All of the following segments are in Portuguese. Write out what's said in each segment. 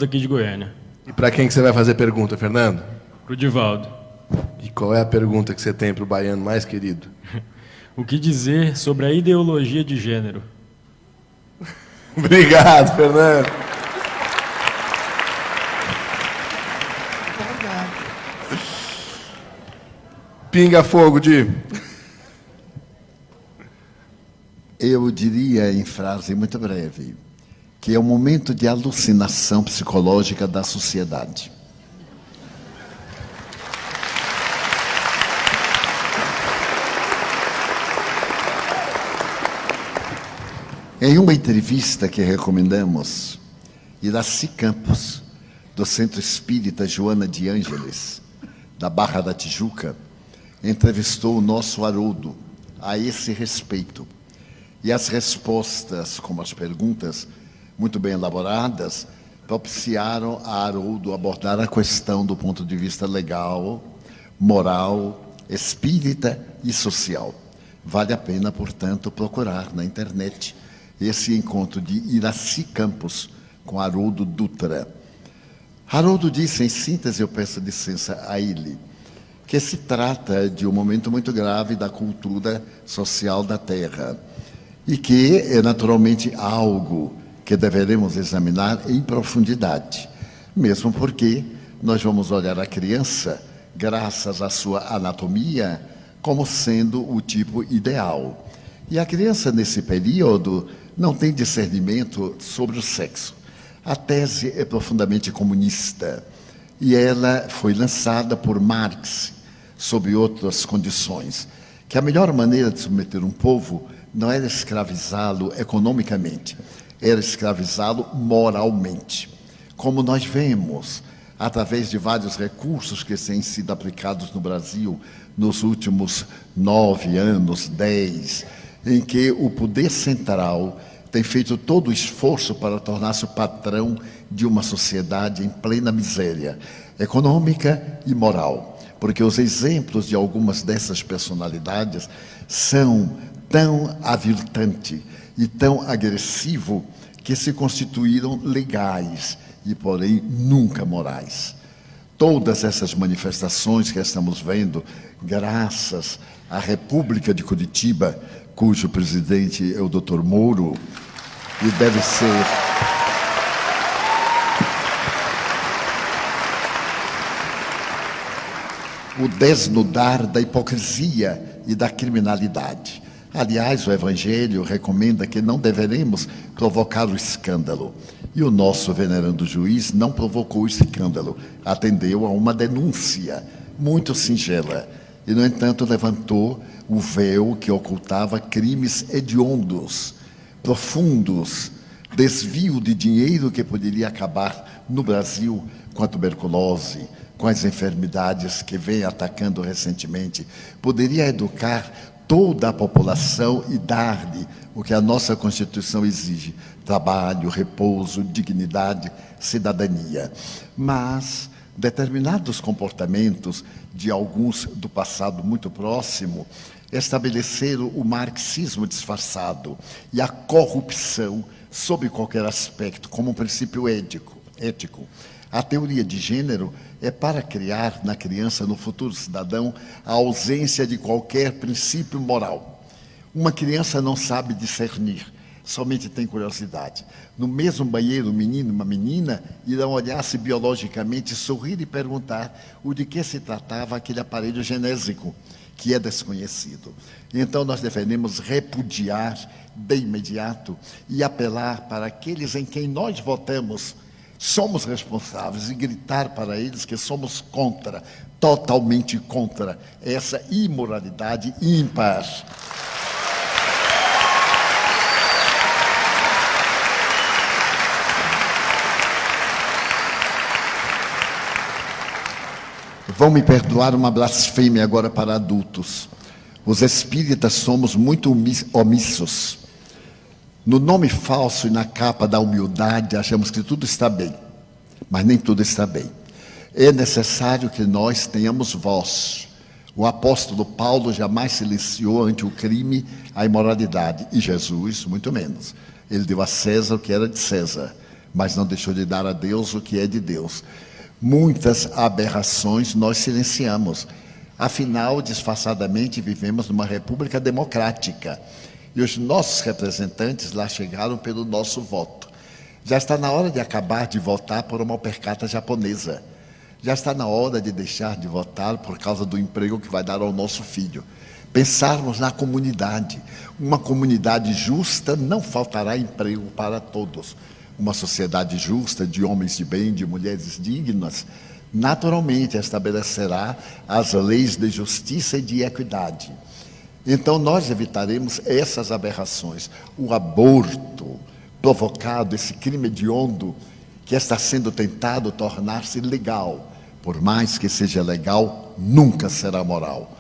aqui de Goiânia. E para quem que você vai fazer pergunta, Fernando? Pro Divaldo. E qual é a pergunta que você tem para o baiano mais querido? O que dizer sobre a ideologia de gênero? Obrigado, Fernando. Pinga fogo, Di. Eu diria em frase muito breve que é um momento de alucinação psicológica da sociedade. Em uma entrevista que recomendamos, Iraci Campos, do Centro Espírita Joana de Ângeles, da Barra da Tijuca, entrevistou o nosso Haroldo a esse respeito. E as respostas, como as perguntas, muito bem elaboradas, propiciaram a Haroldo abordar a questão do ponto de vista legal, moral, espírita e social. Vale a pena, portanto, procurar na internet esse encontro de Iraci Campos com Haroldo Dutra. Haroldo disse, em síntese, eu peço licença a ele, que se trata de um momento muito grave da cultura social da Terra e que é naturalmente algo que deveremos examinar em profundidade, mesmo porque nós vamos olhar a criança, graças à sua anatomia, como sendo o tipo ideal. E a criança, nesse período, não tem discernimento sobre o sexo. A tese é profundamente comunista e ela foi lançada por Marx, sob outras condições, que a melhor maneira de submeter um povo não era escravizá-lo economicamente, era escravizá-lo moralmente. Como nós vemos, através de vários recursos que têm sido aplicados no Brasil nos últimos 9 anos, 10, em que o poder central tem feito todo o esforço para tornar-se o patrão de uma sociedade em plena miséria econômica e moral. Porque os exemplos de algumas dessas personalidades são tão aviltantes e tão agressivos que se constituíram legais e, porém, nunca morais. Todas essas manifestações que estamos vendo, graças à República de Curitiba, cujo presidente é o Dr. Moro, e deve ser o desnudar da hipocrisia e da criminalidade. Aliás, o Evangelho recomenda que não deveremos provocar o escândalo. E o nosso venerando juiz não provocou o escândalo, atendeu a uma denúncia muito singela. E, no entanto, levantou o véu que ocultava crimes hediondos, profundos, desvio de dinheiro que poderia acabar no Brasil com a tuberculose, com as enfermidades que vem atacando recentemente, poderia educar toda a população e dar-lhe o que a nossa Constituição exige: trabalho, repouso, dignidade, cidadania. Mas determinados comportamentos de alguns do passado muito próximo estabeleceram o marxismo disfarçado e a corrupção sob qualquer aspecto como um princípio ético. A teoria de gênero é para criar na criança, no futuro cidadão, a ausência de qualquer princípio moral. Uma criança não sabe discernir, somente tem curiosidade. No mesmo banheiro, um menino e uma menina irão olhar-se biologicamente, sorrir e perguntar o de que se tratava aquele aparelho genésico, que é desconhecido. Então nós devemos repudiar de imediato e apelar para aqueles em quem nós votamos, somos responsáveis, e gritar para eles que somos contra, totalmente contra, essa imoralidade ímpar. Vão me perdoar uma blasfêmia agora para adultos. Os espíritas somos muito omissos. No nome falso e na capa da humildade, achamos que tudo está bem, mas nem tudo está bem. É necessário que nós tenhamos voz. O apóstolo Paulo jamais silenciou ante o crime, a imoralidade, e Jesus, muito menos. Ele deu a César o que era de César. mas não deixou de dar a Deus o que é de Deus. Muitas aberrações nós silenciamos. Afinal, disfarçadamente, vivemos numa república democrática. E os nossos representantes lá chegaram pelo nosso voto. Já está na hora de acabar de votar por uma opercata japonesa. Já está na hora de deixar de votar por causa do emprego que vai dar ao nosso filho. Pensarmos na comunidade. Uma comunidade justa não faltará emprego para todos. Uma sociedade justa, de homens de bem, de mulheres dignas, naturalmente estabelecerá as leis de justiça e de equidade. Então nós evitaremos essas aberrações. O aborto provocado, esse crime hediondo que está sendo tentado tornar-se legal, por mais que seja legal, nunca será moral.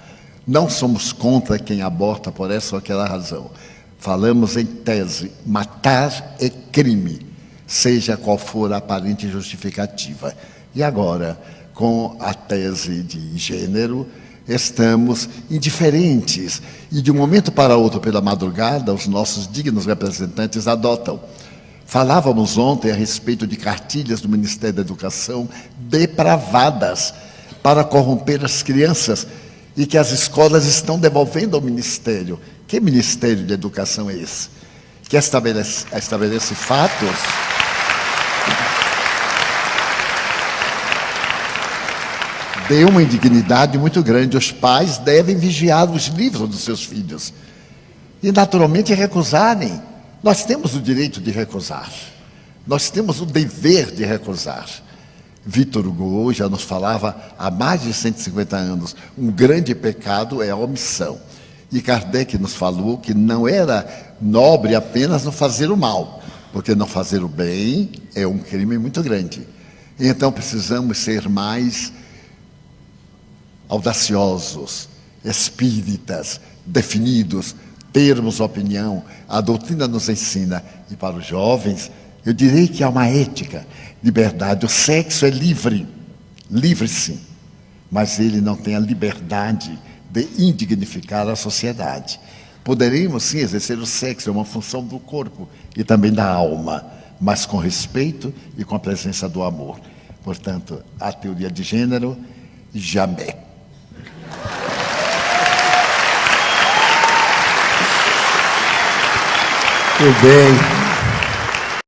Não somos contra quem aborta por essa ou aquela razão. Falamos em tese, matar é crime, seja qual for a aparente justificativa. E agora, com a tese de gênero, estamos indiferentes. E de um momento para outro, pela madrugada, os nossos dignos representantes adotam. Falávamos ontem a respeito de cartilhas do Ministério da Educação depravadas para corromper as crianças e que as escolas estão devolvendo ao Ministério. Que Ministério de Educação é esse? Que estabelece fatos? Deu uma indignidade muito grande. Os pais devem vigiar os livros dos seus filhos e, naturalmente, recusarem. Nós temos o direito de recusar. Nós temos o dever de recusar. Victor Hugo já nos falava há mais de 150 anos, um grande pecado é a omissão. E Kardec nos falou que não era nobre apenas não fazer o mal, porque não fazer o bem é um crime muito grande. Então precisamos ser mais audaciosos, espíritas, definidos, termos opinião. A doutrina nos ensina. E para os jovens, eu direi que há uma ética, liberdade. O sexo é livre, livre sim, mas ele não tem a liberdade de indignificar a sociedade. Poderemos sim exercer o sexo, é uma função do corpo e também da alma, mas com respeito e com a presença do amor. Portanto, a teoria de gênero, jamais. Muito bem.